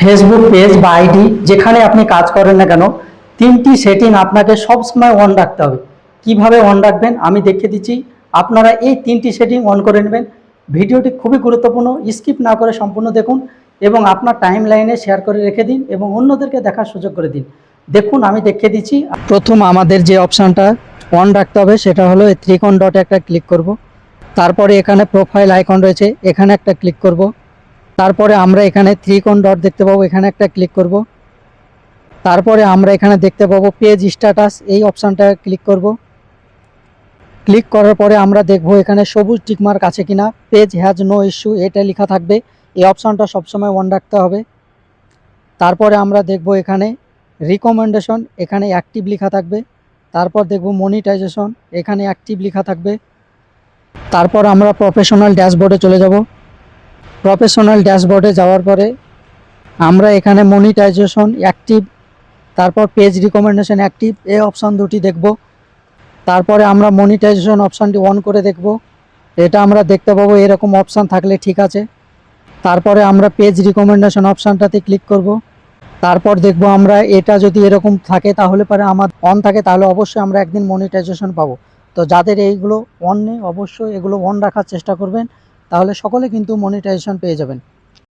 Facebook page বা ID যেখানে আপনি কাজ করেন না কেন, তিনটি সেটিং আপনাকে সবসময় অন রাখতে হবে। কিভাবে অন রাখবেন আমি দেখিয়ে দিচ্ছি। আপনারা এই তিনটি সেটিং অন করে নেবেন। ভিডিওটি খুবই গুরুত্বপূর্ণ, স্কিপ না করে সম্পূর্ণ দেখুন এবং আপনার টাইম লাইনে শেয়ার করে রেখে দিন এবং অন্যদেরকে দেখার সুযোগ করে দিন। দেখুন আমি দেখিয়ে দিচ্ছি। প্রথম আমাদের যে অপশানটা অন রাখতে হবে সেটা হলো এই ত্রিকোণ ডটে একটা ক্লিক করব। তারপরে এখানে প্রোফাইল আইকন রয়েছে, এখানে একটা ক্লিক করব। তারপরে আমরা এখানে ত্রিকোণ ডট দেখতে পাবো, এখানে একটা ক্লিক করব। তারপরে আমরা এখানে দেখতে পাবো পেজ স্ট্যাটাস, এই অপশানটা ক্লিক করব। ক্লিক করার পরে আমরা দেখব এখানে সবুজ টিকমার্ক আছে কিনা, পেজ হ্যাজ নো ইস্যু এটা লেখা থাকবে। এই অপশানটা সবসময় অন রাখতে হবে। তারপরে আমরা দেখব এখানে রিকমেন্ডেশন, এখানে অ্যাক্টিভ লেখা থাকবে। তারপর দেখব মনিটাইজেশন, এখানে অ্যাক্টিভ লেখা থাকবে। তারপর আমরা প্রফেশনাল ড্যাশবোর্ডে চলে যাব। প্রফেশনাল ড্যাশবোর্ডে যাওয়ার পরে আমরা এখানে মনিটাইজেশন অ্যাক্টিভ, তারপর পেজ রিকমেন্ডেশন অ্যাক্টিভ, এই অপশান দুটি দেখব। তারপরে আমরা মনিটাইজেশন অপশানটি অন করে দেখব। এটা আমরা দেখতে পাবো এরকম অপশান থাকলে ঠিক আছে। তারপরে আমরা পেজ রিকমেন্ডেশন অপশানটাতে ক্লিক করব। তারপর দেখব আমরা এটা যদি এরকম থাকে তাহলে পরে আমার অন থাকে তাহলে অবশ্যই আমরা একদিন মনিটাইজেশন পাবো। তো যাদের এইগুলো অন নেই অবশ্যই এগুলো অন রাখার চেষ্টা করবেন, তাহলে সকলে কিন্তু মনিটাইজেশন পেয়ে যাবেন।